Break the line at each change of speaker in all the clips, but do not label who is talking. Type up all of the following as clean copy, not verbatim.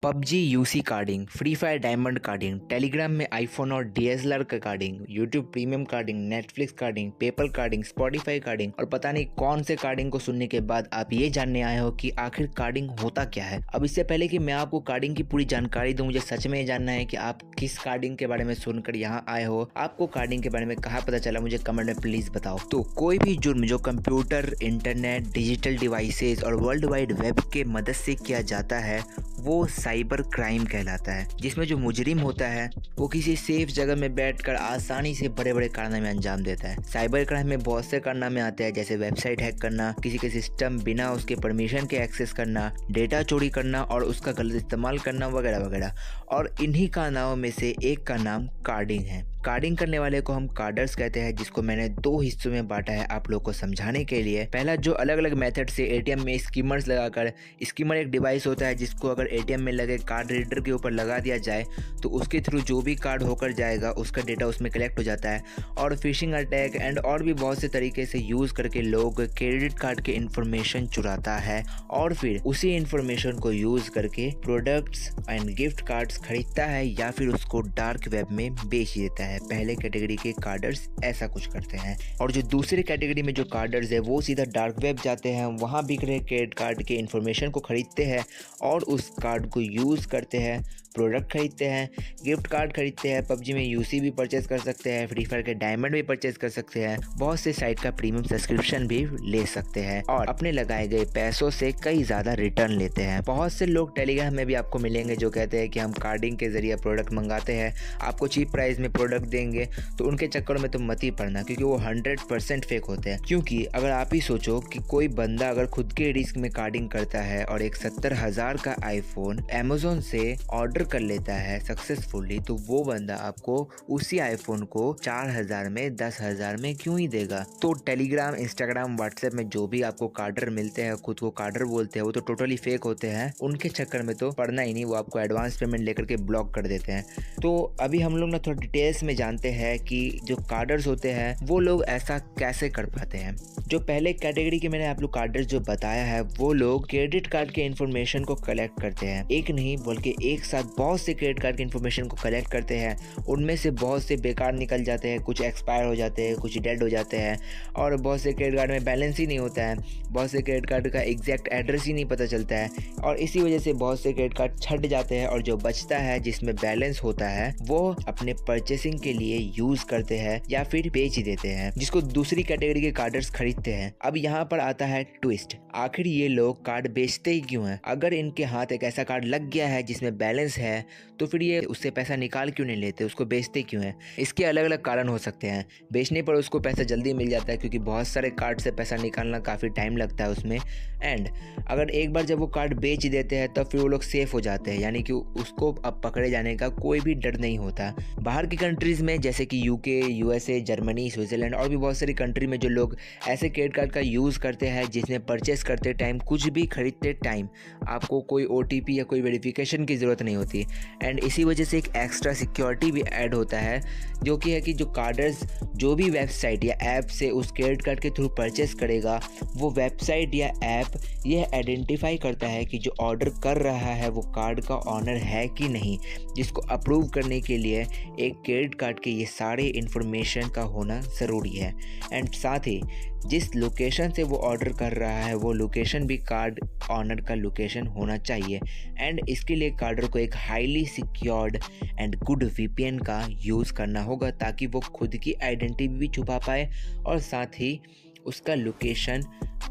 PUBG UC carding, free fire diamond carding, Telegram में iPhone और DSLR का carding, YouTube premium carding, Netflix carding, PayPal carding, Spotify carding और पता नहीं कौन से कार्डिंग को सुनने के बाद आप ये जानने आए हो कि आखिर कार्डिंग होता क्या है। अब इससे पहले कि मैं आपको कार्डिंग की पूरी जानकारी दूं, मुझे सच में ये जानना है कि आप किस कार्डिंग के बारे में सुनकर यहाँ आए हो। आपको कार्डिंग के बारे में कहाँ पता चला, मुझे कमेंट में प्लीज बताओ। तो कोई भी जुर्म जो कंप्यूटर, इंटरनेट, डिजिटल डिवाइसेस और वर्ल्ड वाइड वेब के मदद से किया जाता है वो साइबर क्राइम कहलाता है, जिसमें जो मुजरिम होता है वो किसी सेफ जगह में बैठकर आसानी से बड़े बड़े कारनामे अंजाम देता है। साइबर क्राइम में बहुत से कारनामे आते हैं, जैसे वेबसाइट हैक करना, किसी के सिस्टम बिना उसके परमिशन के एक्सेस करना, डेटा चोरी करना और उसका गलत इस्तेमाल करना वगैरह वगैरह। और इन्हीं कारनामों में से एक का नाम कार्डिंग है। कार्डिंग करने वाले को हम कार्डर्स कहते हैं, जिसको मैंने दो हिस्सों में बांटा है आप लोग को समझाने के लिए। पहला, जो अलग अलग मेथड से एटीएम में स्कीमर्स लगाकर, स्कीमर एक डिवाइस होता है जिसको अगर एटीएम में लगे कार्ड रीडर के ऊपर लगा दिया जाए तो उसके थ्रू जो भी कार्ड होकर जाएगा उसका डेटा उसमें कलेक्ट हो जाता है। और फिशिंग अटैक एंड और भी बहुत से तरीके से यूज़ करके लोग क्रेडिट कार्ड के इन्फॉर्मेशन चुराता है और फिर उसी इन्फॉर्मेशन को यूज़ करके प्रोडक्ट्स एंड गिफ्ट कार्ड्स खरीदता है या फिर उसको डार्क वेब में बेच देता है। पहले कैटेगरी के कार्डर्स ऐसा कुछ करते हैं। और जो दूसरी कैटेगरी में जो कार्डर्स है वो सीधा डार्क वेब जाते हैं, वहाँ बिक रहे क्रेडिट कार्ड के इन्फॉर्मेशन को खरीदते हैं और उस कार्ड को यूज़ करते हैं, प्रोडक्ट खरीदते हैं, गिफ्ट कार्ड खरीदते हैं, पबजी में यूसी भी परचेज कर सकते हैं, फ्री फायर के डायमंड भी परचेज कर सकते हैं, बहुत से साइट का प्रीमियम सब्सक्रिप्शन भी ले सकते हैं और अपने लगाए गए पैसों से कई ज़्यादा रिटर्न लेते हैं। बहुत से लोग टेलीग्राम में भी आपको मिलेंगे जो कहते हैं कि हम कार्डिंग के जरिए प्रोडक्ट मंगाते हैं, आपको चीप प्राइस में प्रोडक्ट देंगे। तो उनके चक्कर में तो मत ही पड़ना, क्योंकि वो 100% फेक होते हैं। क्योंकि अगर आप ही सोचो कि कोई बंदा अगर खुद के रिस्क में कार्डिंग करता है और एक 70,000 का आईफोन अमेजोन से ऑर्डर कर लेता है सक्सेसफुली, तो वो बंदा आपको उसी आईफोन को 4,000 में 10,000 में क्यों ही देगा। तो टेलीग्राम, इंस्टाग्राम, व्हाट्सएप में जो भी आपको कार्डर मिलते हैं, खुद को कार्डर बोलते हैं, वो तो टोटली फेक होते हैं। उनके चक्कर में तो पड़ना ही नहीं, वो आपको एडवांस पेमेंट लेकर के ब्लॉक कर देते हैं। तो अभी हम लोग ना थोड़ा डिटेल्स में जानते हैं कि जो कार्डर्स होते हैं वो लोग ऐसा कैसे कर पाते हैं। जो पहले कैटेगरी के मैंने आप लोग कार्डर्स जो बताया है, वो लोग क्रेडिट कार्ड के इन्फॉर्मेशन को कलेक्ट करते हैं। एक नहीं बल्कि एक साथ बहुत से क्रेडिट कार्ड के इन्फॉर्मेशन को कलेक्ट करते हैं। उनमें से बहुत से बेकार निकल जाते हैं, कुछ एक्सपायर हो जाते हैं, कुछ डेड हो जाते हैं और बहुत से क्रेडिट कार्ड में बैलेंस ही नहीं होता है, बहुत से क्रेडिट कार्ड का एग्जैक्ट एड्रेस ही नहीं पता चलता है और इसी वजह से बहुत से क्रेडिट कार्ड छट जाते हैं और जो बचता है जिसमें बैलेंस होता है वो अपने परचेसिंग के लिए यूज करते हैं या फिर बेच देते हैं, जिसको दूसरी कैटेगरी के कार्डर्स खरीदते हैं। अब यहाँ पर आता है ट्विस्ट, आखिर ये लोग कार्ड बेचते ही क्यों हैं? अगर इनके हाथ एक ऐसा कार्ड लग गया है जिसमें बैलेंस है तो फिर ये उससे पैसा निकाल क्यों नहीं लेते, उसको बेचते क्यों हैं? इसके अलग अलग कारण हो सकते हैं। बेचने पर उसको पैसा जल्दी मिल जाता है क्योंकि बहुत सारे कार्ड से पैसा निकालना काफ़ी टाइम लगता है उसमें। एंड अगर एक बार जब वो कार्ड बेच देते हैं तब फिर वो लोग सेफ हो जाते हैं, यानी कि उसको अब पकड़े जाने का कोई भी डर नहीं होता। बाहर की कंट्रीज़ में जैसे कि यूके, यूएसए, जर्मनी, स्विट्ज़रलैंड और भी बहुत सारी कंट्री में जो लोग ऐसे क्रेडिट कार्ड का यूज़ करते हैं जिसमें परचेस करते टाइम, कुछ भी खरीदते टाइम आपको कोई ओटीपी या कोई वेरिफिकेशन की ज़रूरत नहीं होती। एंड इसी वजह से एक एक्स्ट्रा सिक्योरिटी भी ऐड होता है, जो कि है कि जो कार्डर्स जो भी वेबसाइट या ऐप से उस क्रेडिट कार्ड के थ्रू परचेस करेगा, वो वेबसाइट या ऐप यह आइडेंटिफाई करता है कि जो ऑर्डर कर रहा है वो कार्ड का ऑनर है कि नहीं, जिसको अप्रूव करने के लिए एक क्रेडिट कार्ड के ये सारे इन्फॉर्मेशन का होना ज़रूरी है। एंड साथ ही जिस लोकेशन से वो ऑर्डर कर रहा है वो लोकेशन भी कार्ड ऑनर का लोकेशन होना चाहिए। एंड इसके लिए कार्डर को एक highly secured and good VPN का यूज़ करना होगा ताकि वो खुद की आइडेंटिटी भी छुपा पाए और साथ ही उसका लोकेशन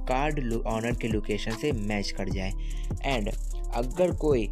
कार्ड ऑनर के लोकेशन से मैच कर जाए। एंड अगर कोई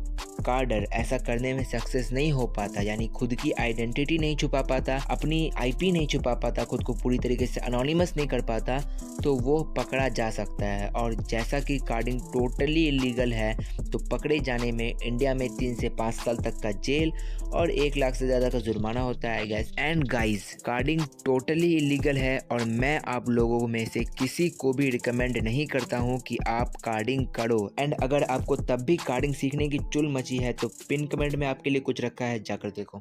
कार्डर ऐसा करने में सक्सेस नहीं हो पाता, यानी खुद की आइडेंटिटी नहीं छुपा पाता, अपनी आईपी नहीं छुपा पाता, खुद को पूरी तरीके से अनोनिमस नहीं कर पाता, तो वो पकड़ा जा सकता है। और जैसा कि कार्डिंग टोटली इलीगल है तो पकड़े जाने में इंडिया में 3 से 5 साल तक का जेल और 1 लाख से ज़्यादा का जुर्माना होता है guys. And guys, carding totally illegal है और मैं आप लोगों में से किसी को भी रिकमेंड नहीं करता हूँ कि आप कार्डिंग करो। एंड अगर आपको तब भी कार्डिंग सीखने की चुल मची है तो पिन कमेंट में आपके लिए कुछ रखा है, जाकर देखो।